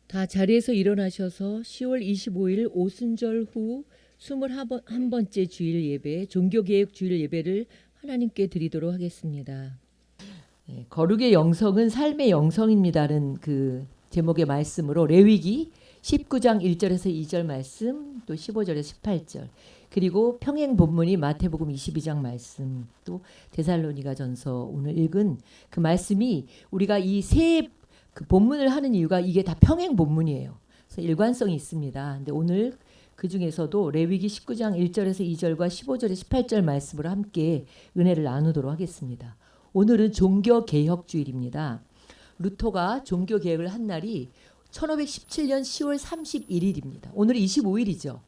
다 자리에서 일어나셔서 10월 25일 오순절 후 21번째 주일 예배, 종교개혁 주일 예배를 하나님께 드리도록 하겠습니다. 거룩의 영성은 삶의 영성입니다는 그 제목의 말씀으로 레위기 19장 1절에서 2절 말씀, 또 15절에서 18절, 그리고 평행 본문이 마태복음 22장 말씀, 또 데살로니가전서 오늘 읽은 그 말씀이 우리가 이 세 그 본문을 하는 이유가 이게 다 평행 본문이에요. 그래서 일관성이 있습니다. 근데 오늘 그 중에서도 레위기 19장 1절에서 2절과 15절에서 18절 말씀으로 함께 은혜를 나누도록 하겠습니다. 오늘은 종교개혁주일입니다. 루터가 종교개혁을 한 날이 1517년 10월 31일입니다. 오늘 25일이죠.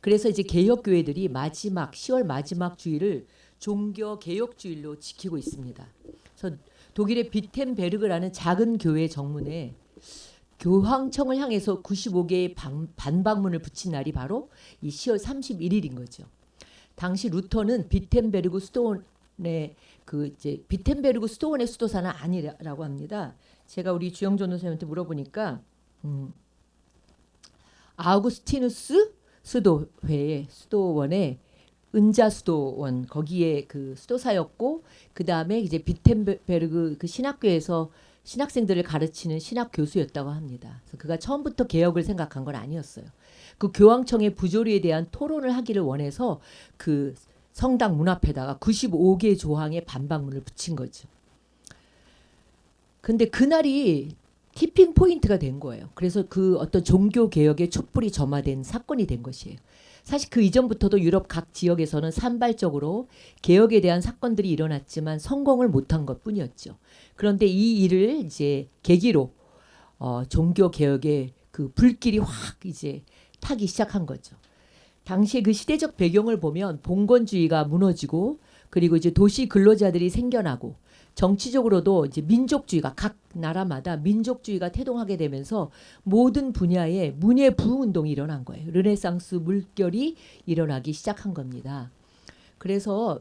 그래서 이제 개혁교회들이 마지막 10월 마지막 주일을 종교개혁주일로 지키고 있습니다. 그래서 독일의 비텐베르그라는 작은 교회 정문에 교황청을 향해서 95개의 반박문을 붙인 날이 바로 이 10월 31일인 거죠. 당시 루터는 비텐베르그 수도원의 비텐베르그 수도원의 수도사는 아니라고 합니다. 제가 우리 주영존 선생님한테 물어보니까 아우구스티누스 수도회의 수도원의 은자수도원 거기에 그 수도사였고, 그 다음에 이제 비텐베르그 그 신학교에서 신학생들을 가르치는 신학 교수였다고 합니다. 그래서 그가 처음부터 개혁을 생각한 건 아니었어요. 그 교황청의 부조리에 대한 토론을 하기를 원해서 그 성당 문 앞에다가 95개 조항의 반박문을 붙인 거죠. 근데 그날이 티핑 포인트가 된 거예요. 그래서 그 어떤 종교 개혁의 촛불이 점화된 사건이 된 것이에요. 사실 그 이전부터도 유럽 각 지역에서는 산발적으로 개혁에 대한 사건들이 일어났지만 성공을 못한 것뿐이었죠. 그런데 이 일을 이제 계기로 종교 개혁의 그 불길이 확 이제 타기 시작한 거죠. 당시의 그 시대적 배경을 보면 봉건주의가 무너지고, 그리고 이제 도시 근로자들이 생겨나고, 정치적으로도 이제 민족주의가 각 나라마다 민족주의가 태동하게 되면서 모든 분야에 문예 부흥 운동이 일어난 거예요. 르네상스 물결이 일어나기 시작한 겁니다. 그래서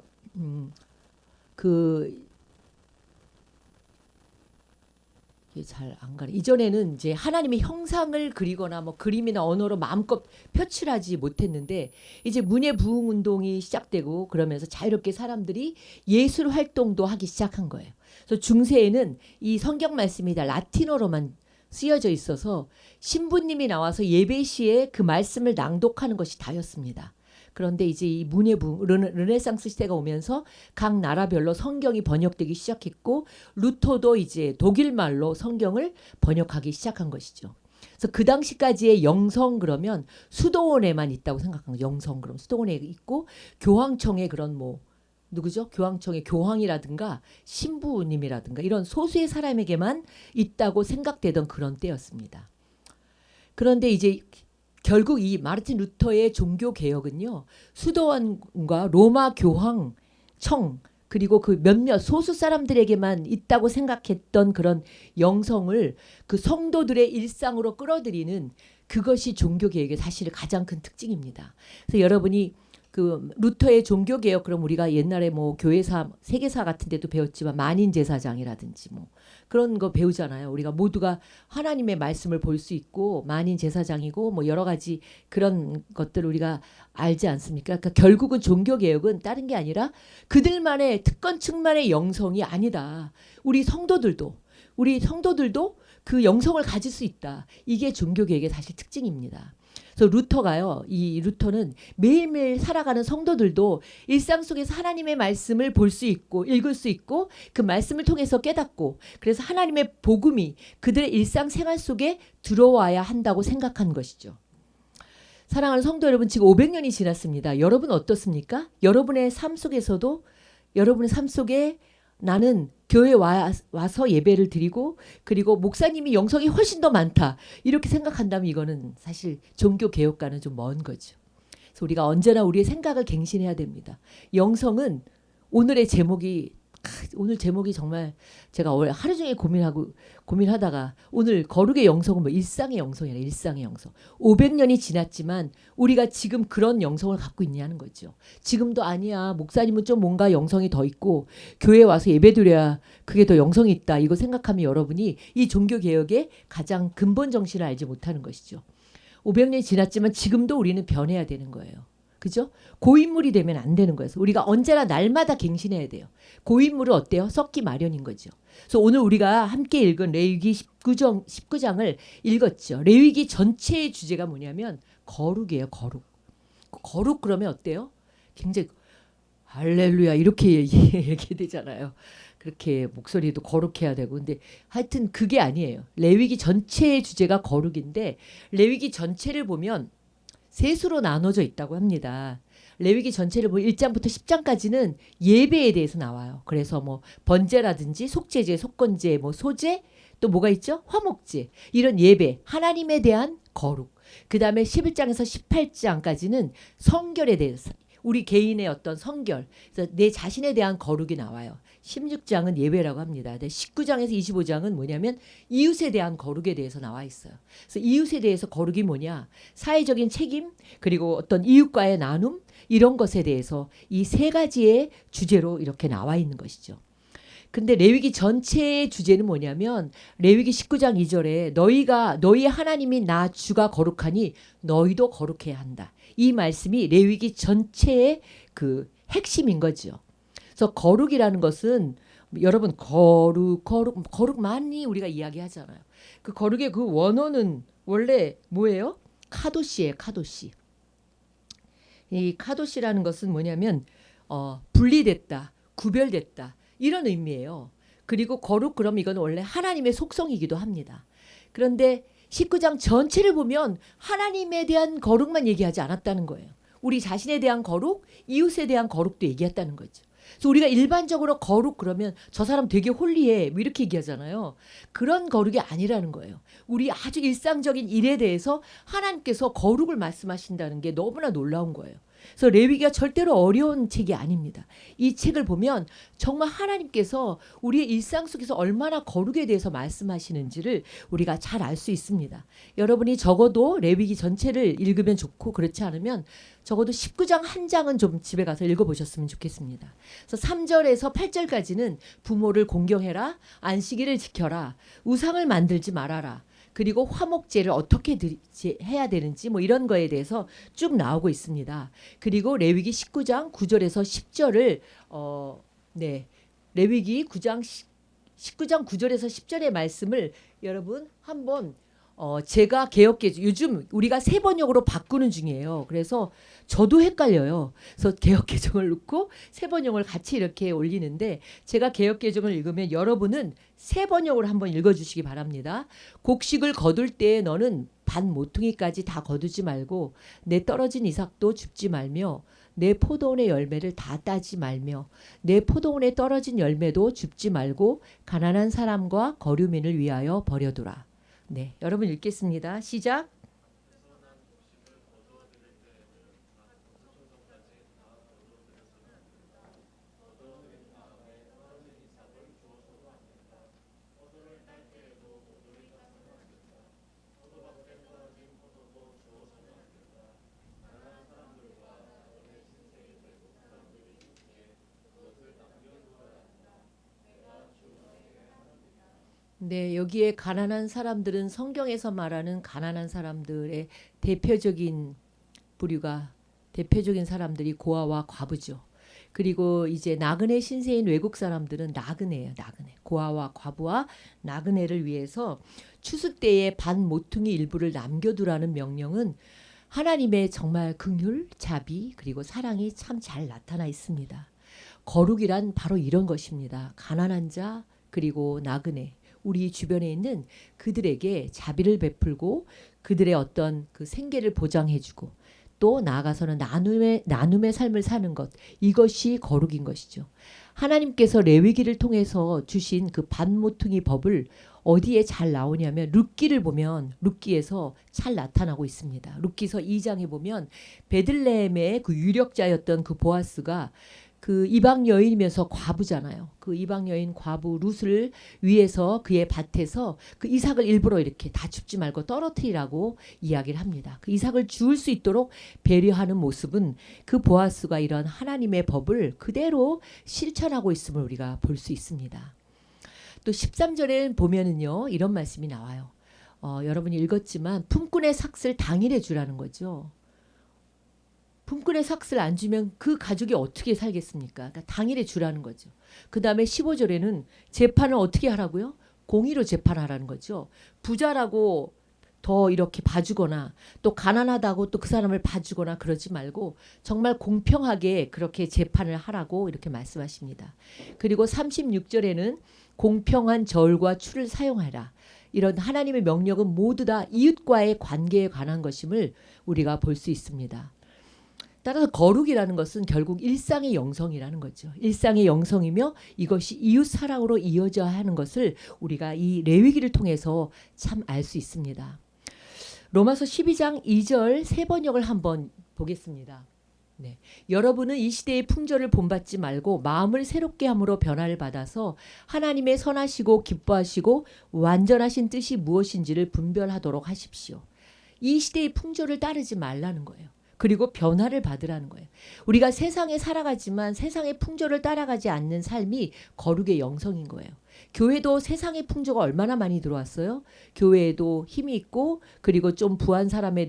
잘 안 가네. 이전에는 이제 하나님의 형상을 그리거나 뭐 그림이나 언어로 마음껏 표출하지 못했는데, 이제 문예 부흥 운동이 시작되고 그러면서 자유롭게 사람들이 예술 활동도 하기 시작한 거예요. 그래서 중세에는 이 성경 말씀이 다 라틴어로만 쓰여져 있어서 신부님이 나와서 예배 시에 그 말씀을 낭독하는 것이 다였습니다. 그런데 이제 이 문예 부흥, 르네상스 시대가 오면서 각 나라별로 성경이 번역되기 시작했고, 루터도 이제 독일말로 성경을 번역하기 시작한 것이죠. 그래서 그 당시까지의 영성 그러면 수도원에만 있다고 생각한 거예요. 영성 그럼 수도원에 있고, 교황청의 그런 뭐 누구죠? 교황청의 교황이라든가 신부님이라든가 이런 소수의 사람에게만 있다고 생각되던 그런 때였습니다. 그런데 이제 결국 이 마르틴 루터의 종교 개혁은요, 수도원과 로마 교황청 그리고 그 몇몇 소수 사람들에게만 있다고 생각했던 그런 영성을 그 성도들의 일상으로 끌어들이는, 그것이 종교 개혁의 사실 가장 큰 특징입니다. 그래서 여러분이 그 루터의 종교 개혁, 그럼 우리가 옛날에 뭐 교회사 세계사 같은 데도 배웠지만 만인 제사장이라든지 뭐 그런 거 배우잖아요. 우리가 모두가 하나님의 말씀을 볼 수 있고 만인 제사장이고 뭐 여러 가지 그런 것들을 우리가 알지 않습니까? 그러니까 결국은 종교 개혁은 다른 게 아니라 그들만의 특권층만의 영성이 아니다. 우리 성도들도 그 영성을 가질 수 있다. 이게 종교 개혁의 사실 특징입니다. 그래서 루터가요, 이 루터는 매일매일 살아가는 성도들도 일상 속에서 하나님의 말씀을 볼 수 있고 읽을 수 있고 그 말씀을 통해서 깨닫고, 그래서 하나님의 복음이 그들의 일상생활 속에 들어와야 한다고 생각한 것이죠. 사랑하는 성도 여러분, 지금 500년이 지났습니다. 여러분 어떻습니까? 여러분의 삶 속에서도, 여러분의 삶 속에 나는 교회에 와서 예배를 드리고, 그리고 목사님이 영성이 훨씬 더 많다 이렇게 생각한다면 이거는 사실 종교 개혁과는 좀 먼 거죠. 그래서 우리가 언제나 우리의 생각을 갱신해야 됩니다. 영성은 오늘의 제목이 오늘 제목이 정말 제가 하루 종일 고민하다가 오늘 거룩의 영성은 뭐 일상의 영성이라 일상의 영성. 500년이 지났지만 우리가 지금 그런 영성을 갖고 있냐는 거죠. 지금도 아니야. 목사님은 좀 뭔가 영성이 더 있고 교회에 와서 예배드려야 그게 더 영성이 있다. 이거 생각하면 여러분이 이 종교 개혁의 가장 근본 정신을 알지 못하는 것이죠. 500년이 지났지만 지금도 우리는 변해야 되는 거예요. 그죠? 고인물이 되면 안 되는 거예요. 우리가 언제나 날마다 갱신해야 돼요. 고인물은 어때요? 썩기 마련인 거죠. 그래서 오늘 우리가 함께 읽은 레위기 19장을 읽었죠. 레위기 전체의 주제가 뭐냐면 거룩이에요. 거룩. 거룩 그러면 어때요? 굉장히 할렐루야 이렇게 얘기되잖아요. 그렇게 목소리도 거룩해야 되고. 근데 하여튼 그게 아니에요. 레위기 전체의 주제가 거룩인데 레위기 전체를 보면 셋으로 나눠져 있다고 합니다. 레위기 전체를 보면 1장부터 10장까지는 예배에 대해서 나와요. 그래서 뭐 번제라든지 속죄제, 속건제, 뭐 소제, 또 뭐가 있죠? 화목제. 이런 예배, 하나님에 대한 거룩. 그다음에 11장에서 18장까지는 성결에 대해서 우리 개인의 어떤 성결, 그래서 내 자신에 대한 거룩이 나와요. 16장은 예배라고 합니다. 19장에서 25장은 뭐냐면 이웃에 대한 거룩에 대해서 나와 있어요. 그래서 이웃에 대해서 거룩이 뭐냐? 사회적인 책임, 그리고 어떤 이웃과의 나눔, 이런 것에 대해서 이 세 가지의 주제로 이렇게 나와 있는 것이죠. 근데 레위기 전체의 주제는 뭐냐면 레위기 19장 2절에 너희 하나님이 나 주가 거룩하니 너희도 거룩해야 한다. 이 말씀이 레위기 전체의 그 핵심인 거죠. 그래서 거룩이라는 것은 여러분 거룩 많이 우리가 이야기하잖아요. 그 거룩의 그 원어는 원래 뭐예요? 카도시예요. 카도시. 이 카도시라는 것은 뭐냐면 분리됐다, 구별됐다 이런 의미예요. 그리고 거룩 그럼 이건 원래 하나님의 속성이기도 합니다. 그런데 19장 전체를 보면 하나님에 대한 거룩만 얘기하지 않았다는 거예요. 우리 자신에 대한 거룩, 이웃에 대한 거룩도 얘기했다는 거죠. 그래서 우리가 일반적으로 거룩 그러면 저 사람 되게 홀리해 뭐 이렇게 얘기하잖아요. 그런 거룩이 아니라는 거예요. 우리 아주 일상적인 일에 대해서 하나님께서 거룩을 말씀하신다는 게 너무나 놀라운 거예요. 그래서 레위기가 절대로 어려운 책이 아닙니다. 이 책을 보면 정말 하나님께서 우리의 일상 속에서 얼마나 거룩에 대해서 말씀하시는지를 우리가 잘 알 수 있습니다. 여러분이 적어도 레위기 전체를 읽으면 좋고 그렇지 않으면 적어도 19장 한 장은 좀 집에 가서 읽어보셨으면 좋겠습니다. 그래서 3절에서 8절까지는 부모를 공경해라, 안식일을 지켜라, 우상을 만들지 말아라, 그리고 화목제를 어떻게 해야 되는지 뭐 이런 거에 대해서 쭉 나오고 있습니다. 그리고 레위기 19장 9절에서 10절을 레위기 19장 9절에서 10절의 말씀을 여러분 한번 제가 개역개정 요즘 우리가 새 번역으로 바꾸는 중이에요. 그래서 저도 헷갈려요. 그래서 개역개정을 넣고 새 번역을 같이 이렇게 올리는데 제가 개역개정을 읽으면 여러분은 새 번역으로 한번 읽어주시기 바랍니다. 곡식을 거둘 때 너는 반 모퉁이까지 다 거두지 말고 내 떨어진 이삭도 줍지 말며 내 포도원의 열매를 다 따지 말며 내 포도원에 떨어진 열매도 줍지 말고 가난한 사람과 거류민을 위하여 버려두라. 네, 여러분 읽겠습니다. 시작. 네, 여기에 가난한 사람들은 성경에서 말하는 가난한 사람들의 대표적인 부류가 대표적인 사람들이 고아와 과부죠. 그리고 이제 나그네 신세인 외국 사람들은 나그네예요. 나그네. 고아와 과부와 나그네를 위해서 추수 때에 반 모퉁이 일부를 남겨두라는 명령은 하나님의 정말 긍휼, 자비 그리고 사랑이 참 잘 나타나 있습니다. 거룩이란 바로 이런 것입니다. 가난한 자 그리고 나그네 우리 주변에 있는 그들에게 자비를 베풀고 그들의 어떤 그 생계를 보장해주고 또 나아가서는 나눔의 삶을 사는 것 이것이 거룩인 것이죠. 하나님께서 레위기를 통해서 주신 그 반모퉁이 법을 어디에 잘 나오냐면 룻기를 보면 룻기에서 잘 나타나고 있습니다. 룻기서 2장에 보면 베들레헴의 그 유력자였던 그 보아스가 그 이방 여인이면서 과부잖아요. 그 이방 여인 과부 룻을 위해서 그의 밭에서 그 이삭을 일부러 이렇게 다 줍지 말고 떨어뜨리라고 이야기를 합니다. 그 이삭을 주울 수 있도록 배려하는 모습은 그 보아스가 이런 하나님의 법을 그대로 실천하고 있음을 우리가 볼 수 있습니다. 또 13절에 보면은요, 이런 말씀이 나와요. 여러분이 읽었지만 품꾼의 삭슬 당일에 주라는 거죠. 품꾼의 삭슬 안 주면 그 가족이 어떻게 살겠습니까? 그러니까 당일에 주라는 거죠. 그 다음에 15절에는 재판을 어떻게 하라고요? 공의로 재판하라는 거죠. 부자라고 더 이렇게 봐주거나 또 가난하다고 또 그 사람을 봐주거나 그러지 말고 정말 공평하게 그렇게 재판을 하라고 이렇게 말씀하십니다. 그리고 36절에는 공평한 절과 추를 사용하라. 이런 하나님의 명령은 모두 다 이웃과의 관계에 관한 것임을 우리가 볼 수 있습니다. 따라서 거룩이라는 것은 결국 일상의 영성이라는 거죠. 일상의 영성이며 이것이 이웃 사랑으로 이어져야 하는 것을 우리가 이 레위기를 통해서 참 알 수 있습니다. 로마서 12장 2절 세 번역을 한번 보겠습니다. 네. 여러분은 이 시대의 풍조를 본받지 말고 마음을 새롭게 함으로 변화를 받아서 하나님의 선하시고 기뻐하시고 완전하신 뜻이 무엇인지를 분별하도록 하십시오. 이 시대의 풍조를 따르지 말라는 거예요. 그리고 변화를 받으라는 거예요. 우리가 세상에 살아가지만 세상의 풍조를 따라가지 않는 삶이 거룩의 영성인 거예요. 교회도 세상의 풍조가 얼마나 많이 들어왔어요. 교회에도 힘이 있고 그리고 좀 부한 사람에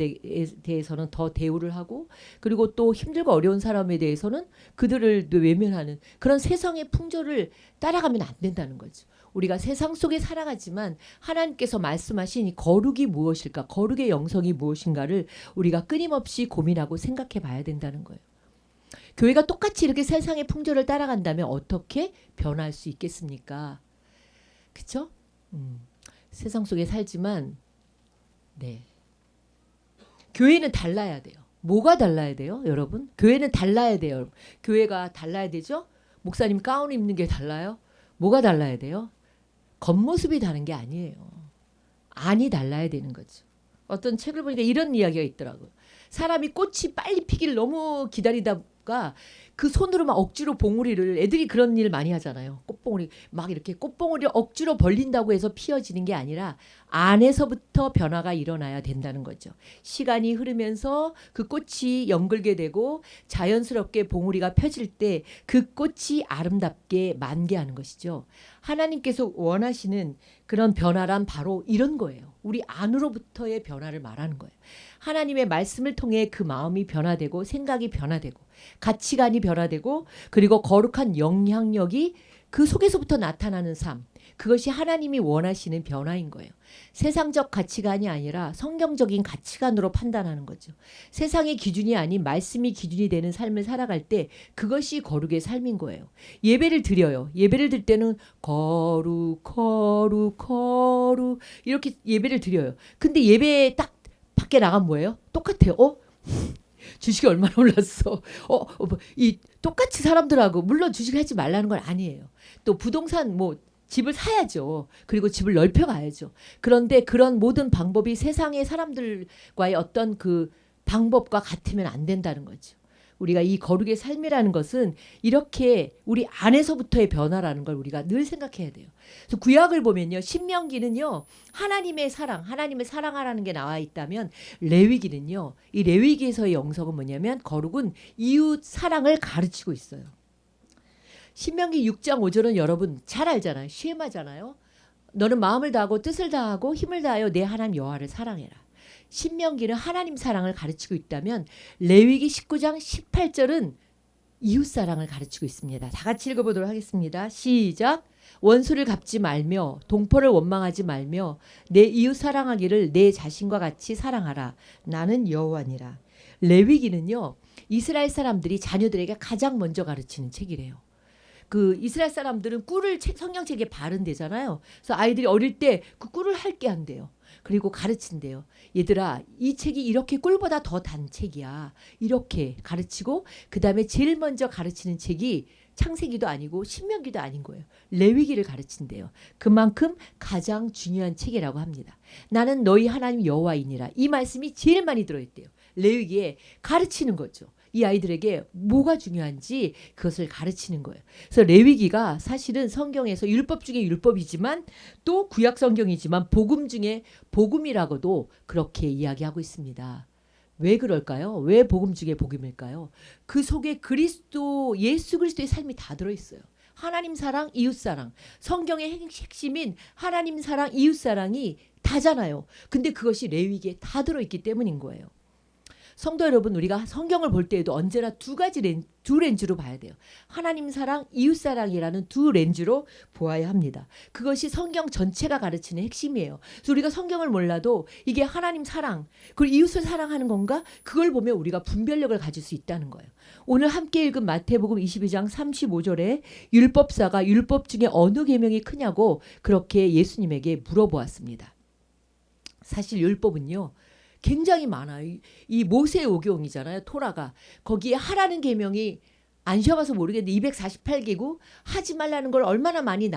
대해서는 더 대우를 하고 그리고 또 힘들고 어려운 사람에 대해서는 그들을 외면하는 그런 세상의 풍조를 따라가면 안 된다는 거죠. 우리가 세상 속에 살아가지만 하나님께서 말씀하신 이 거룩이 무엇일까? 거룩의 영성이 무엇인가를 우리가 끊임없이 고민하고 생각해 봐야 된다는 거예요. 교회가 똑같이 이렇게 세상의 풍조를 따라간다면 어떻게 변할 수 있겠습니까? 그렇죠? 세상 속에 살지만 네. 교회는 달라야 돼요. 뭐가 달라야 돼요, 여러분? 교회는 달라야 돼요. 교회가 달라야 되죠? 목사님 가운 입는 게 달라요? 뭐가 달라야 돼요? 겉모습이 다른 게 아니에요. 안이 달라야 되는 거죠. 어떤 책을 보니까 이런 이야기가 있더라고요. 사람이 꽃이 빨리 피기를 너무 기다리다가 그 손으로 막 억지로 봉우리를 애들이 그런 일 많이 하잖아요. 꽃봉우리 막 이렇게 꽃봉우리를 억지로 벌린다고 해서 피어지는 게 아니라 안에서부터 변화가 일어나야 된다는 거죠. 시간이 흐르면서 그 꽃이 연글게 되고 자연스럽게 봉우리가 펴질 때 그 꽃이 아름답게 만개하는 것이죠. 하나님께서 원하시는 그런 변화란 바로 이런 거예요. 우리 안으로부터의 변화를 말하는 거예요. 하나님의 말씀을 통해 그 마음이 변화되고 생각이 변화되고 가치관이 변화되고 그리고 거룩한 영향력이 그 속에서부터 나타나는 삶. 그것이 하나님이 원하시는 변화인 거예요. 세상적 가치관이 아니라 성경적인 가치관으로 판단하는 거죠. 세상의 기준이 아닌 말씀이 기준이 되는 삶을 살아갈 때 그것이 거룩의 삶인 거예요. 예배를 드려요. 예배를 드릴 때는 거룩 거룩 거룩 이렇게 예배를 드려요. 근데 예배 딱 밖에 나가면 뭐예요? 똑같아요. 주식이 얼마나 올랐어. 이 똑같이 사람들하고 물론 주식 하지 말라는 건 아니에요. 또 부동산 집을 사야죠. 그리고 집을 넓혀가야죠. 그런데 그런 모든 방법이 세상의 사람들과의 어떤 그 방법과 같으면 안 된다는 거죠. 우리가 이 거룩의 삶이라는 것은 이렇게 우리 안에서부터의 변화라는 걸 우리가 늘 생각해야 돼요. 그래서 구약을 보면요. 신명기는요. 하나님의 사랑, 하나님을 사랑하라는 게 나와 있다면 레위기는요. 이 레위기에서의 영성은 뭐냐면 거룩은 이웃 사랑을 가르치고 있어요. 신명기 6장 5절은 여러분 잘 알잖아요. 쉐마잖아요. 너는 마음을 다하고 뜻을 다하고 힘을 다하여 내 하나님 여호와를 사랑해라. 신명기는 하나님 사랑을 가르치고 있다면 레위기 19장 18절은 이웃 사랑을 가르치고 있습니다. 다 같이 읽어보도록 하겠습니다. 시작. 원수를 갚지 말며 동포를 원망하지 말며 내 이웃 사랑하기를 내 자신과 같이 사랑하라. 나는 여호와니라. 레위기는요. 이스라엘 사람들이 자녀들에게 가장 먼저 가르치는 책이래요. 그 이스라엘 사람들은 꿀을 성경책에 바른대잖아요. 그래서 아이들이 어릴 때 그 꿀을 핥게 한대요. 그리고 가르친대요. 얘들아, 이 책이 이렇게 꿀보다 더 단 책이야. 이렇게 가르치고 그 다음에 제일 먼저 가르치는 책이 창세기도 아니고 신명기도 아닌 거예요. 레위기를 가르친대요. 그만큼 가장 중요한 책이라고 합니다. 나는 너희 하나님 여호와이니라. 이 말씀이 제일 많이 들어있대요. 레위기에 가르치는 거죠. 이 아이들에게 뭐가 중요한지 그것을 가르치는 거예요. 그래서 레위기가 사실은 성경에서 율법 중에 율법이지만 또 구약 성경이지만 복음 중에 복음이라고도 그렇게 이야기하고 있습니다. 왜 그럴까요? 왜 복음 중에 복음일까요? 그 속에 그리스도, 예수 그리스도의 삶이 다 들어있어요. 하나님 사랑, 이웃 사랑. 성경의 핵심인 하나님 사랑, 이웃 사랑이 다잖아요. 근데 그것이 레위기에 다 들어있기 때문인 거예요. 성도 여러분, 우리가 성경을 볼 때에도 언제나 두 렌즈로 봐야 돼요. 하나님 사랑, 이웃 사랑이라는 두 렌즈로 보아야 합니다. 그것이 성경 전체가 가르치는 핵심이에요. 그래서 우리가 성경을 몰라도 이게 하나님 사랑, 그리고 이웃을 사랑하는 건가? 그걸 보면 우리가 분별력을 가질 수 있다는 거예요. 오늘 함께 읽은 마태복음 22장 35절에 율법사가 율법 중에 어느 계명이 크냐고 그렇게 예수님에게 물어보았습니다. 사실 율법은요, 굉장히 많아요. 이 모세오경이잖아요. 토라가. 거기에 하라는 계명이 안 쉬어봐서 모르겠는데 248개고 하지 말라는 걸 얼마나 많이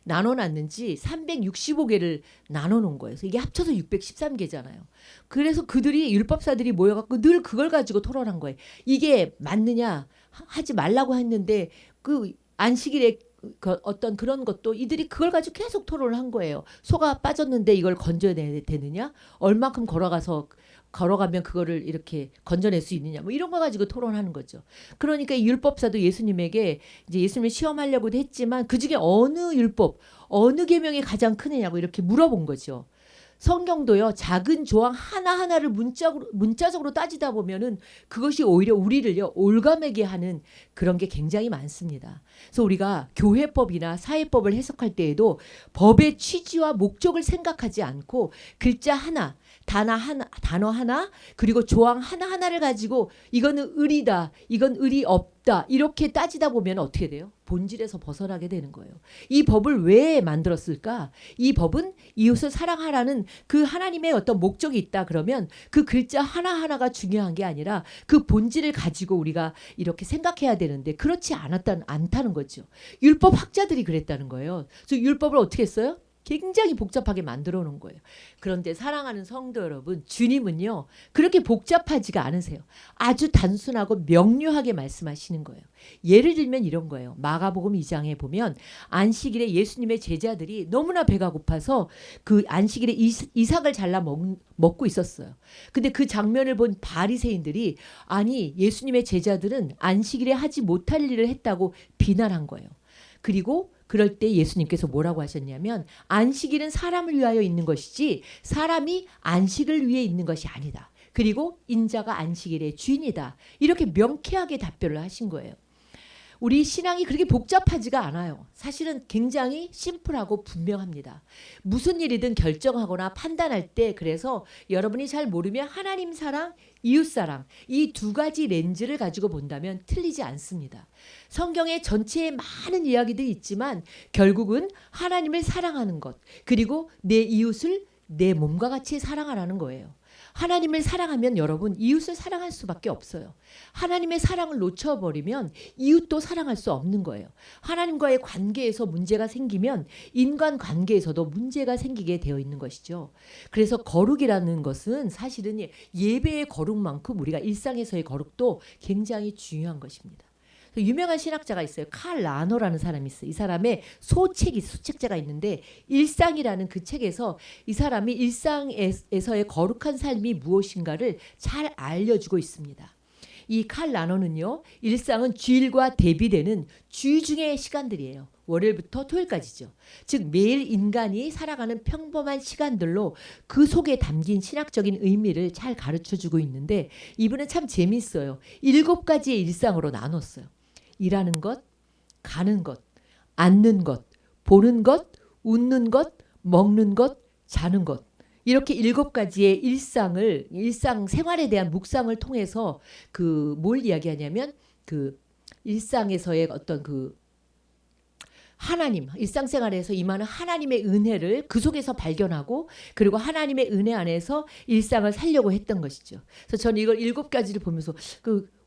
나눠놨는지 365개를 나눠놓은 거예요. 그래서 이게 합쳐서 613개잖아요. 그래서 그들이 율법사들이 모여갖고 늘 그걸 가지고 토론한 거예요. 이게 맞느냐 하지 말라고 했는데 그 안식일에 어떤 그런 것도 이들이 그걸 가지고 계속 토론을 한 거예요. 소가 빠졌는데 이걸 건져야 되느냐? 얼만큼 걸어가면 그거를 이렇게 건져낼 수 있느냐? 뭐 이런 거 가지고 토론하는 거죠. 그러니까 이 율법사도 예수님에게 이제 예수님을 시험하려고도 했지만 그 중에 어느 율법, 어느 계명이 가장 크느냐고 이렇게 물어본 거죠. 성경도요, 작은 조항 하나하나를 문자적으로 따지다 보면은 그것이 오히려 우리를요, 올가매게 하는 그런 게 굉장히 많습니다. 그래서 우리가 교회법이나 사회법을 해석할 때에도 법의 취지와 목적을 생각하지 않고 글자 하나, 단어 하나, 그리고 조항 하나하나를 가지고 이거는 의리다, 이건 의리 없다, 이렇게 따지다 보면 어떻게 돼요? 본질에서 벗어나게 되는 거예요. 이 법을 왜 만들었을까? 이 법은 이웃을 사랑하라는 그 하나님의 어떤 목적이 있다 그러면 그 글자 하나하나가 중요한 게 아니라 그 본질을 가지고 우리가 이렇게 생각해야 되는데 그렇지 않다는 거죠. 율법 학자들이 그랬다는 거예요. 그래서 율법을 어떻게 했어요? 굉장히 복잡하게 만들어 놓은 거예요. 그런데 사랑하는 성도 여러분, 주님은요, 그렇게 복잡하지가 않으세요. 아주 단순하고 명료하게 말씀하시는 거예요. 예를 들면 이런 거예요. 마가복음 2장에 보면 안식일에 예수님의 제자들이 너무나 배가 고파서 그 안식일에 이삭을 잘라 먹고 있었어요. 근데 그 장면을 본 바리새인들이 아니, 예수님의 제자들은 안식일에 하지 못할 일을 했다고 비난한 거예요. 그리고 그럴 때 예수님께서 뭐라고 하셨냐면 안식일은 사람을 위하여 있는 것이지 사람이 안식을 위해 있는 것이 아니다. 그리고 인자가 안식일의 주인이다. 이렇게 명쾌하게 답변을 하신 거예요. 우리 신앙이 그렇게 복잡하지가 않아요. 사실은 굉장히 심플하고 분명합니다. 무슨 일이든 결정하거나 판단할 때 그래서 여러분이 잘 모르면 하나님 사랑, 이웃 사랑 이 두 가지 렌즈를 가지고 본다면 틀리지 않습니다. 성경의 전체에 많은 이야기들이 있지만 결국은 하나님을 사랑하는 것 그리고 내 이웃을 내 몸과 같이 사랑하라는 거예요. 하나님을 사랑하면 여러분 이웃을 사랑할 수밖에 없어요. 하나님의 사랑을 놓쳐버리면 이웃도 사랑할 수 없는 거예요. 하나님과의 관계에서 문제가 생기면 인간 관계에서도 문제가 생기게 되어 있는 것이죠. 그래서 거룩이라는 것은 사실은 예배의 거룩만큼 우리가 일상에서의 거룩도 굉장히 중요한 것입니다. 유명한 신학자가 있어요. 칼 라너라는 사람이 있어요. 이 사람의 소책자가 있는데 일상이라는 그 책에서 이 사람이 일상에서의 거룩한 삶이 무엇인가를 잘 알려주고 있습니다. 이 칼 라너는요. 일상은 주일과 대비되는 주중의 시간들이에요. 월요일부터 토요일까지죠. 즉 매일 인간이 살아가는 평범한 시간들로 그 속에 담긴 신학적인 의미를 잘 가르쳐주고 있는데 이분은 참 재밌어요. 7가지의 일상으로 나눴어요. 일하는 것, 가는 것, 앉는 것, 보는 것, 웃는 것, 먹는 것, 자는 것. 이렇게 7가지의 일상 생활에 대한 묵상을 통해서 뭘 이야기하냐면 일상에서의 어떤 하나님, 일상생활에서 임하는 하나님의 은혜를 그 속에서 발견하고 그리고 하나님의 은혜 안에서 일상을 살려고 했던 것이죠. 그래서 저는 이걸 7가지를 보면서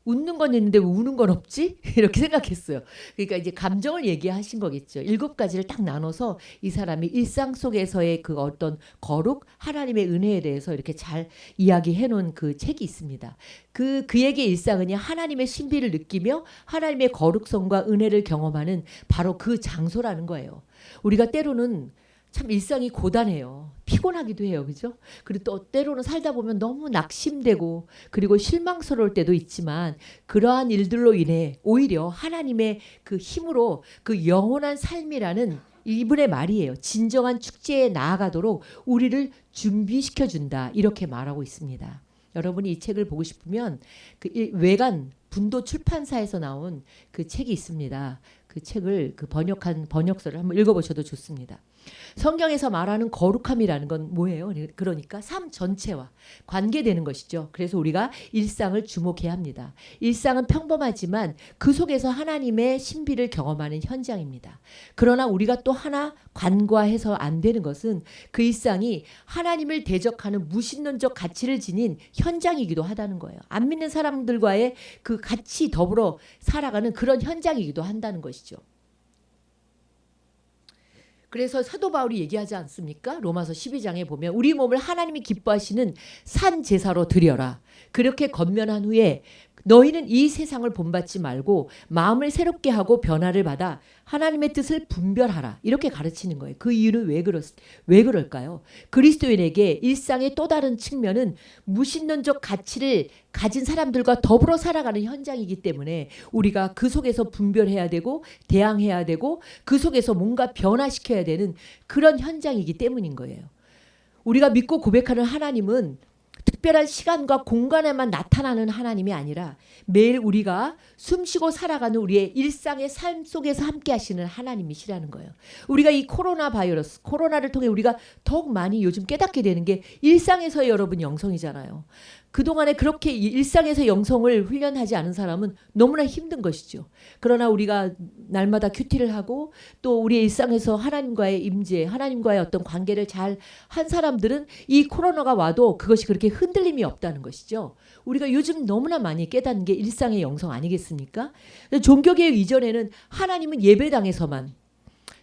웃는 건 있는데 왜 우는 건 없지? 이렇게 생각했어요. 그러니까 이제 감정을 얘기하신 거겠죠. 7가지를 딱 나눠서 이 사람이 일상 속에서의 그 어떤 거룩, 하나님의 은혜에 대해서 이렇게 잘 이야기해 놓은 그 책이 있습니다. 그에게 일상은요, 하나님의 신비를 느끼며 하나님의 거룩성과 은혜를 경험하는 바로 그 장소라는 거예요. 우리가 때로는 참 일상이 고단해요. 피곤하기도 해요. 그죠? 그리고 또 때로는 살다 보면 너무 낙심되고 그리고 실망스러울 때도 있지만 그러한 일들로 인해 오히려 하나님의 그 힘으로 그 영원한 삶이라는 이분의 말이에요. 진정한 축제에 나아가도록 우리를 준비시켜 준다. 이렇게 말하고 있습니다. 여러분이 이 책을 보고 싶으면 그 외간 분도 출판사에서 나온 그 책이 있습니다. 그 책을 그 번역한 번역서를 한번 읽어보셔도 좋습니다. 성경에서 말하는 거룩함이라는 건 뭐예요? 그러니까 삶 전체와 관계되는 것이죠. 그래서 우리가 일상을 주목해야 합니다. 일상은 평범하지만 그 속에서 하나님의 신비를 경험하는 현장입니다. 그러나 우리가 또 하나 간과해서 안 되는 것은 그 일상이 하나님을 대적하는 무신론적 가치를 지닌 현장이기도 하다는 거예요. 안 믿는 사람들과의 그 같이 더불어 살아가는 그런 현장이기도 한다는 것이죠. 그래서 사도 바울이 얘기하지 않습니까? 로마서 12장에 보면 우리 몸을 하나님이 기뻐하시는 산 제사로 드려라. 그렇게 건면한 후에 너희는 이 세상을 본받지 말고 마음을 새롭게 하고 변화를 받아 하나님의 뜻을 분별하라. 이렇게 가르치는 거예요. 그 이유는 왜 그럴까요? 그리스도인에게 일상의 또 다른 측면은 무신론적 가치를 가진 사람들과 더불어 살아가는 현장이기 때문에 우리가 그 속에서 분별해야 되고 대항해야 되고 그 속에서 뭔가 변화시켜야 되는 그런 현장이기 때문인 거예요. 우리가 믿고 고백하는 하나님은 특별한 시간과 공간에만 나타나는 하나님이 아니라 매일 우리가 숨쉬고 살아가는 우리의 일상의 삶 속에서 함께 하시는 하나님이시라는 거예요. 우리가 이 코로나 바이러스, 코로나를 통해 우리가 더욱 많이 요즘 깨닫게 되는 게 일상에서의 여러분 영성이잖아요. 그동안에 그렇게 일상에서 영성을 훈련하지 않은 사람은 너무나 힘든 것이죠. 그러나 우리가 날마다 큐티를 하고 또 우리의 일상에서 하나님과의 임재, 하나님과의 어떤 관계를 잘 한 사람들은 이 코로나가 와도 그것이 그렇게 흔들림이 없다는 것이죠. 우리가 요즘 너무나 많이 깨닫는 게 일상의 영성 아니겠습니까? 종교개혁 이전에는 하나님은 예배당에서만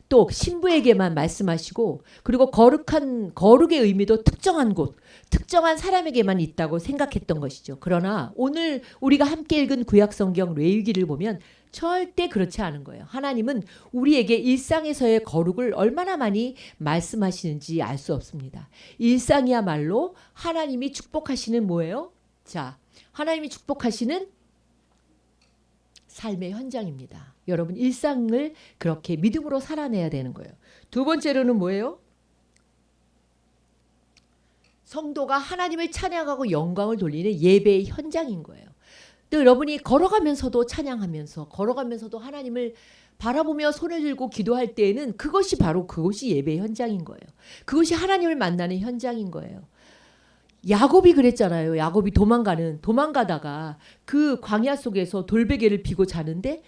또 신부에게만 말씀하시고 그리고 거룩의 의미도 특정한 곳, 특정한 사람에게만 있다고 생각했던 것이죠. 그러나 오늘 우리가 함께 읽은 구약성경 레위기를 보면 절대 그렇지 않은 거예요. 하나님은 우리에게 일상에서의 거룩을 얼마나 많이 말씀하시는지 알 수 없습니다. 일상이야말로 하나님이 축복하시는 뭐예요? 자, 하나님이 축복하시는 삶의 현장입니다. 여러분 일상을 그렇게 믿음으로 살아내야 되는 거예요. 두 번째로는 뭐예요? 성도가 하나님을 찬양하고 영광을 돌리는 예배의 현장인 거예요. 또 여러분이 걸어가면서도 찬양하면서 걸어가면서도 하나님을 바라보며 손을 들고 기도할 때에는 그것이 바로 그것이 예배의 현장인 거예요. 그것이 하나님을 만나는 현장인 거예요. 야곱이 그랬잖아요. 야곱이 도망가다가 그 광야 속에서 돌베개를 피고 자는데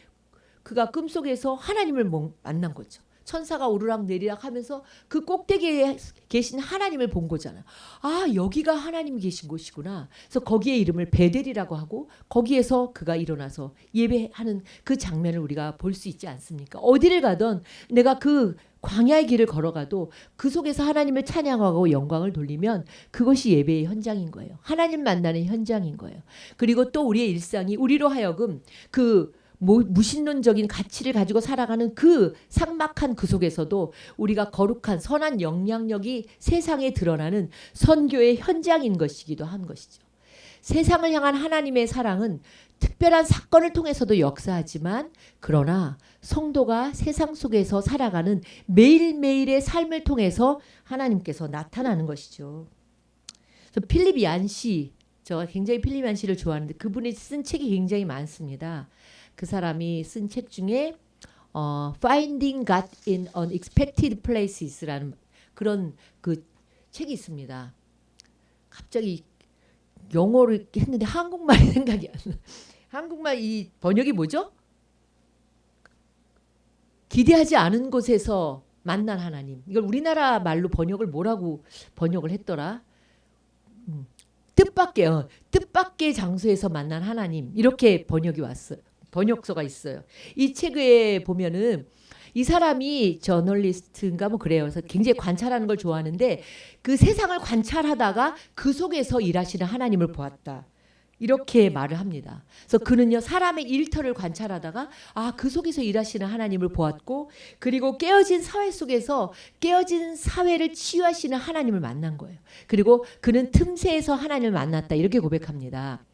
그가 꿈속에서 하나님을 만난 거죠. 천사가 오르락 내리락 하면서 그 꼭대기에 계신 하나님을 본 거잖아요. 아, 여기가 하나님이 계신 곳이구나. 그래서 거기에 이름을 베델이라고 하고 거기에서 그가 일어나서 예배하는 그 장면을 우리가 볼 수 있지 않습니까? 어디를 가든 내가 그 광야의 길을 걸어가도 그 속에서 하나님을 찬양하고 영광을 돌리면 그것이 예배의 현장인 거예요. 하나님 만나는 현장인 거예요. 그리고 또 우리의 일상이 우리로 하여금 그 무신론적인 가치를 가지고 살아가는 그 삭막한 그 속에서도 우리가 거룩한 선한 영향력이 세상에 드러나는 선교의 현장인 것이기도 한 것이죠. 세상을 향한 하나님의 사랑은 특별한 사건을 통해서도 역사하지만 그러나 성도가 세상 속에서 살아가는 매일매일의 삶을 통해서 하나님께서 나타나는 것이죠. 그래서 필립 얀시, 제가 굉장히 필립 얀시를 좋아하는데 그분이 쓴 책이 굉장히 많습니다. 그 사람이 쓴 책 중에 Finding God in Unexpected Places라는 그런 그 책이 있습니다. 갑자기 영어를 했는데 한국말이 생각이 안 나. 한국말 이 번역이 뭐죠? 기대하지 않은 곳에서 만난 하나님. 이걸 우리나라 말로 번역을 뭐라고 번역을 했더라? 뜻밖의 장소에서 만난 하나님 이렇게 번역이 왔어요. 번역서가 있어요. 이 책에 보면은 이 사람이 저널리스트인가 뭐 그래요. 그래서 굉장히 관찰하는 걸 좋아하는데 그 세상을 관찰하다가 그 속에서 일하시는 하나님을 보았다. 이렇게 말을 합니다. 그래서 그는요 사람의 일터를 관찰하다가 그 속에서 일하시는 하나님을 보았고 그리고 깨어진 사회 속에서 깨어진 사회를 치유하시는 하나님을 만난 거예요. 그리고 그는 틈새에서 하나님을 만났다 이렇게 고백합니다.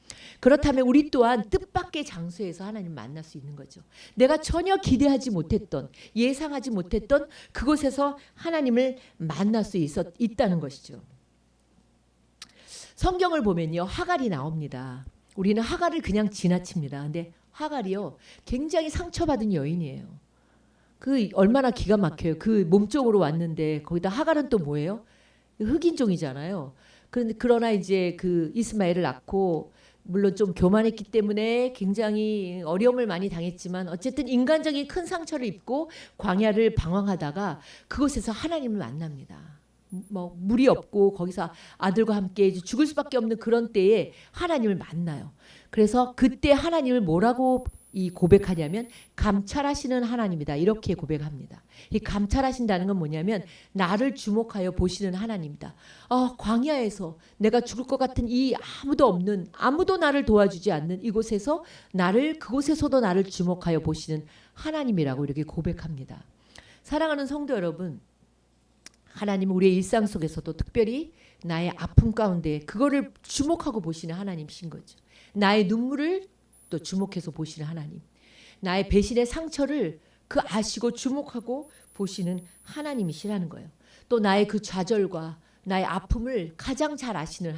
그렇다면 우리 또한 뜻밖의 장소에서 하나님을 만날 수 있는 거죠. 내가 전혀 기대하지 못했던 예상하지 못했던 그곳에서 하나님을 만날 수 있다는 것이죠. 성경을 보면요 하갈이 나옵니다. 우리는 하갈을 그냥 지나칩니다. 근데 하갈이요 굉장히 상처받은 여인이에요. 그 얼마나 기가 막혀요. 그 몸쪽으로 왔는데 거기다 하갈은 또 뭐예요? 흑인종이잖아요. 그러나 이제 그 이스마엘을 낳고 물론 좀 교만했기 때문에 굉장히 어려움을 많이 당했지만 어쨌든 인간적인 큰 상처를 입고 광야를 방황하다가 그곳에서 하나님을 만납니다. 뭐 물이 없고 거기서 아들과 함께 죽을 수밖에 없는 그런 때에 하나님을 만나요. 그래서 그때 하나님을 뭐라고 이 고백하냐면 감찰하시는 하나님이다 이렇게 고백합니다. 이 감찰하신다는 건 뭐냐면 나를 주목하여 보시는 하나님이다. 광야에서 내가 죽을 것 같은 이 아무도 나를 도와주지 않는 이곳에서 그곳에서도 나를 주목하여 보시는 하나님이라고 이렇게 고백합니다. 사랑하는 성도 여러분, 하나님은 우리의 일상 속에서도 특별히 나의 아픔 가운데 그거를 주목하고 보시는 하나님이신 거죠. 나의 눈물을 또 주목해서 보시는 하나님, 나의 배신의 상처를 아시고 주목하고 보시는 하나님이시라는 거예요. 또 나의 그 좌절과 나의 아픔을 가장 잘 아시는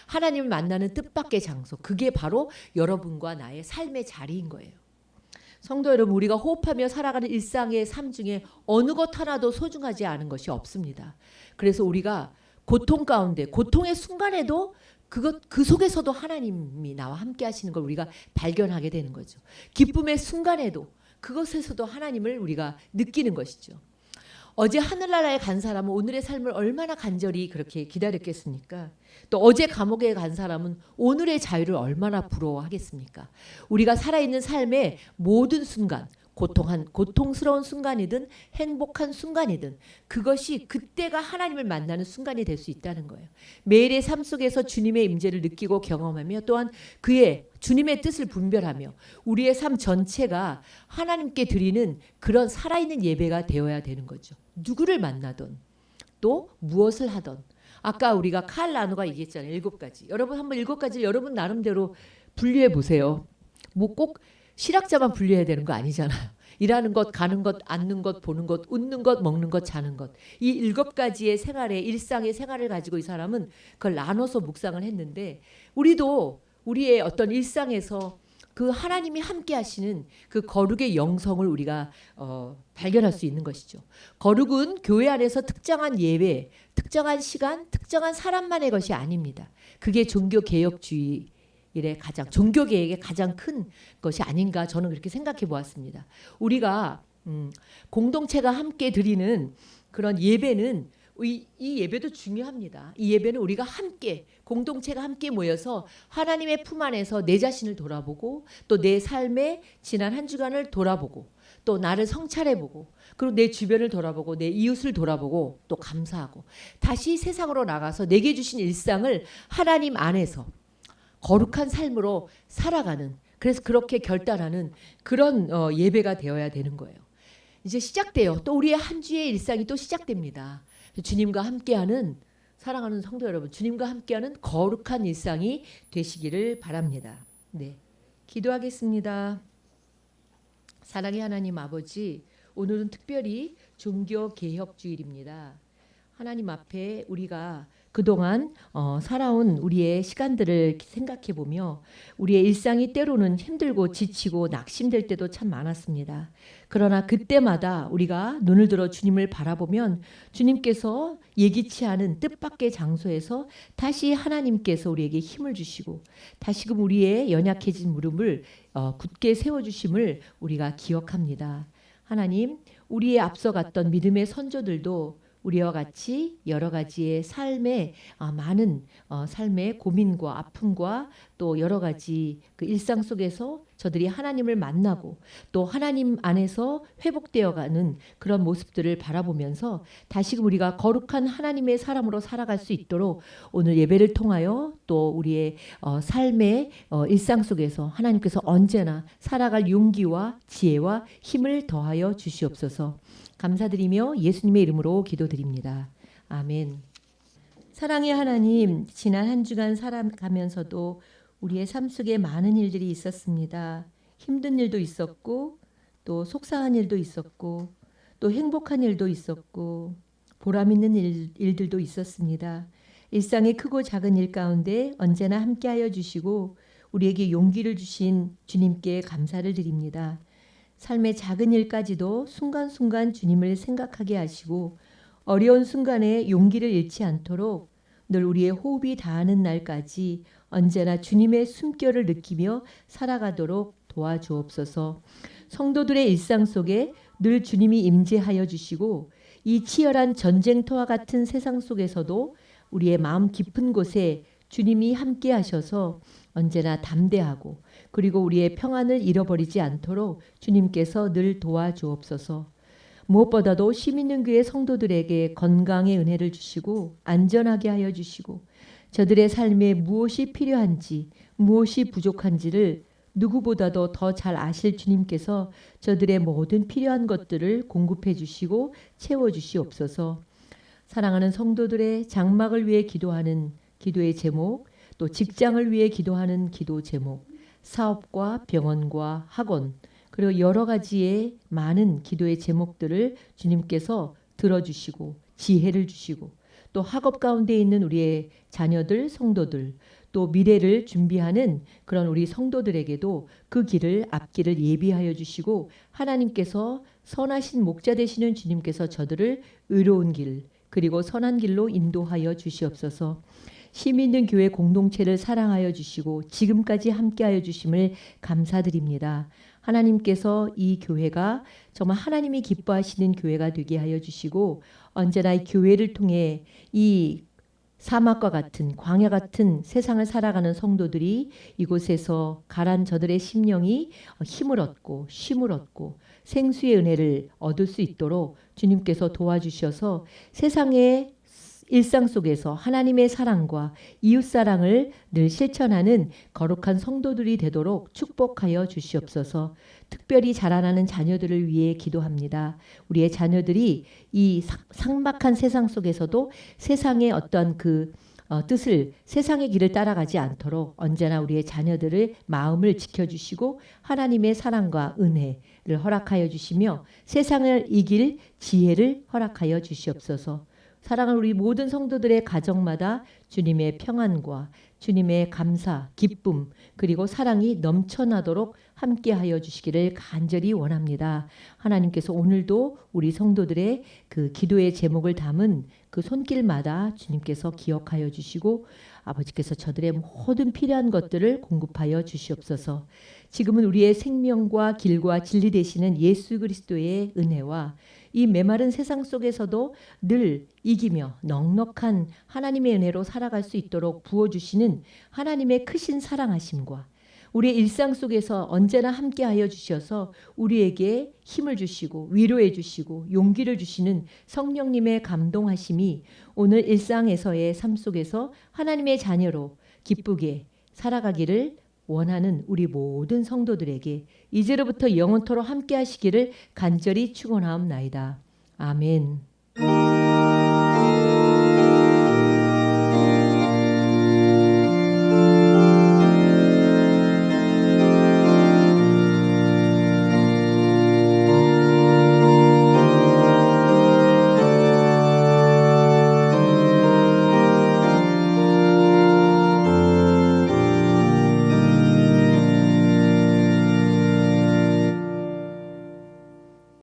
하나님을 만나는 뜻밖의 장소, 그게 바로 여러분과 나의 삶의 자리인 거예요. 성도 여러분, 우리가 호흡하며 살아가는 일상의 삶 중에 어느 것 하나도 소중하지 않은 것이 없습니다. 그래서 우리가 고통 가운데, 고통의 순간에도 그 속에서도 하나님이 나와 함께 하시는 걸 우리가 발견하게 되는 거죠. 기쁨의 순간에도 그것에서도 하나님을 우리가 느끼는 것이죠. 어제 하늘나라에 간 사람은 오늘의 삶을 얼마나 간절히 그렇게 기다렸겠습니까? 또 어제 감옥에 간 사람은 오늘의 자유를 얼마나 부러워하겠습니까? 우리가 살아있는 삶의 모든 순간, 고통스러운 순간이든 행복한 순간이든 그것이 그때가 하나님을 만나는 순간이 될 수 있다는 거예요. 매일의 삶 속에서 주님의 임재를 느끼고 경험하며 또한 그의 주님의 뜻을 분별하며 우리의 삶 전체가 하나님께 드리는 그런 살아있는 예배가 되어야 되는 거죠. 누구를 만나든 또 무엇을 하든 아까 우리가 칼 나누가 얘기했잖아요. 7가지. 여러분 한번 7가지를 여러분 나름대로 분류해 보세요. 뭐 꼭 실학자만 분류해야 되는 거 아니잖아요. 일하는 것, 가는 것, 앉는 것, 보는 것, 웃는 것, 먹는 것, 자는 것. 이 7가지의 일상의 생활을 가지고 이 사람은 그걸 나눠서 묵상을 했는데 우리도 우리의 어떤 일상에서 그 하나님이 함께 하시는 그 거룩의 영성을 우리가 발견할 수 있는 것이죠. 거룩은 교회 안에서 특정한 예배, 특정한 시간, 특정한 사람만의 것이 아닙니다. 그게 종교개혁주의 종교개혁의 가장 큰 것이 아닌가 저는 그렇게 생각해 보았습니다. 우리가 공동체가 함께 드리는 그런 예배는 이 예배도 중요합니다. 이 예배는 우리가 함께 공동체가 함께 모여서 하나님의 품 안에서 내 자신을 돌아보고 또 내 삶의 지난 한 주간을 돌아보고 또 나를 성찰해보고 그리고 내 주변을 돌아보고 내 이웃을 돌아보고 또 감사하고 다시 세상으로 나가서 내게 주신 일상을 하나님 안에서 거룩한 삶으로 살아가는 그래서 그렇게 결단하는 그런 예배가 되어야 되는 거예요. 이제 시작돼요. 또 우리의 한 주의 일상이 또 시작됩니다. 주님과 함께하는 사랑하는 성도 여러분, 주님과 함께하는 거룩한 일상이 되시기를 바랍니다. 네, 기도하겠습니다. 사랑의 하나님 아버지, 오늘은 특별히 종교개혁주일입니다. 하나님 앞에 우리가 그동안 살아온 우리의 시간들을 생각해 보며 우리의 일상이 때로는 힘들고 지치고 낙심될 때도 참 많았습니다. 그러나 그때마다 우리가 눈을 들어 주님을 바라보면 주님께서 예기치 않은 뜻밖의 장소에서 다시 하나님께서 우리에게 힘을 주시고 다시금 우리의 연약해진 무릎을 굳게 세워주심을 우리가 기억합니다. 하나님, 우리의 앞서갔던 믿음의 선조들도 우리와 같이 여러 가지의 삶의 많은 삶의 고민과 아픔과 또 여러 가지 그 일상 속에서 저들이 하나님을 만나고 또 하나님 안에서 회복되어가는 그런 모습들을 바라보면서 다시금 우리가 거룩한 하나님의 사람으로 살아갈 수 있도록 오늘 예배를 통하여 또 우리의 삶의 일상 속에서 하나님께서 언제나 살아갈 용기와 지혜와 힘을 더하여 주시옵소서. 감사드리며 예수님의 이름으로 기도드립니다. 아멘. 사랑의 하나님, 지난 한 주간 살아가면서도 우리의 삶 속에 많은 일들이 있었습니다. 힘든 일도 있었고 또 속상한 일도 있었고 또 행복한 일도 있었고 보람 있는 일들도 있었습니다. 일상의 크고 작은 일 가운데 언제나 함께하여 주시고 우리에게 용기를 주신 주님께 감사를 드립니다. 삶의 작은 일까지도 순간순간 주님을 생각하게 하시고 어려운 순간에 용기를 잃지 않도록 늘 우리의 호흡이 닿는 날까지 언제나 주님의 숨결을 느끼며 살아가도록 도와주옵소서. 성도들의 일상 속에 늘 주님이 임재하여 주시고 이 치열한 전쟁터와 같은 세상 속에서도 우리의 마음 깊은 곳에 주님이 함께 하셔서 언제나 담대하고 그리고 우리의 평안을 잃어버리지 않도록 주님께서 늘 도와주옵소서. 무엇보다도 시민능교회 성도들에게 건강의 은혜를 주시고 안전하게 하여 주시고 저들의 삶에 무엇이 필요한지 무엇이 부족한지를 누구보다도 더 잘 아실 주님께서 저들의 모든 필요한 것들을 공급해 주시고 채워 주시옵소서. 사랑하는 성도들의 장막을 위해 기도하는 기도의 제목, 또 직장을 위해 기도하는 기도 제목, 사업과 병원과 학원, 그리고 여러 가지의 많은 기도의 제목들을 주님께서 들어주시고 지혜를 주시고 또 학업 가운데 있는 우리의 자녀들, 성도들, 또 미래를 준비하는 그런 우리 성도들에게도 그 길을 앞길을 예비하여 주시고 하나님께서 선하신 목자 되시는 주님께서 저들을 의로운 길 그리고 선한 길로 인도하여 주시옵소서. 시민등 교회 공동체를 사랑하여 주시고 지금까지 함께하여 주심을 감사드립니다. 하나님께서 이 교회가 정말 하나님이 기뻐하시는 교회가 되게 하여 주시고 언제나 이 교회를 통해 이 사막과 같은 광야 같은 세상을 살아가는 성도들이 이곳에서 가란 저들의 심령이 힘을 얻고 쉼을 얻고 생수의 은혜를 얻을 수 있도록 주님께서 도와주셔서 세상의 일상 속에서 하나님의 사랑과 이웃사랑을 늘 실천하는 거룩한 성도들이 되도록 축복하여 주시옵소서. 특별히 자라나는 자녀들을 위해 기도합니다. 우리의 자녀들이 이 삭막한 세상 속에서도 세상의 어떤 그 뜻을 세상의 길을 따라가지 않도록 언제나 우리의 자녀들의 마음을 지켜주시고 하나님의 사랑과 은혜를 허락하여 주시며 세상을 이길 지혜를 허락하여 주시옵소서. 사랑하는 우리 모든 성도들의 가정마다 주님의 평안과 주님의 감사, 기쁨 그리고 사랑이 넘쳐나도록 함께하여 주시기를 간절히 원합니다. 하나님께서 오늘도 우리 성도들의 그 기도의 제목을 담은 그 손길마다 주님께서 기억하여 주시고 아버지께서 저들의 모든 필요한 것들을 공급하여 주시옵소서. 지금은 우리의 생명과 길과 진리 되시는 예수 그리스도의 은혜와 이 메마른 세상 속에서도 늘 이기며 넉넉한 하나님의 은혜로 살아갈 수 있도록 부어주시는 하나님의 크신 사랑하심과 우리의 일상 속에서 언제나 함께하여 주셔서 우리에게 힘을 주시고 위로해 주시고 용기를 주시는 성령님의 감동하심이 오늘 일상에서의 삶 속에서 하나님의 자녀로 기쁘게 살아가기를 원하는 우리 모든 성도들에게 이제로부터 영원토록 함께 하시기를 간절히 축원하옵나이다. 아멘.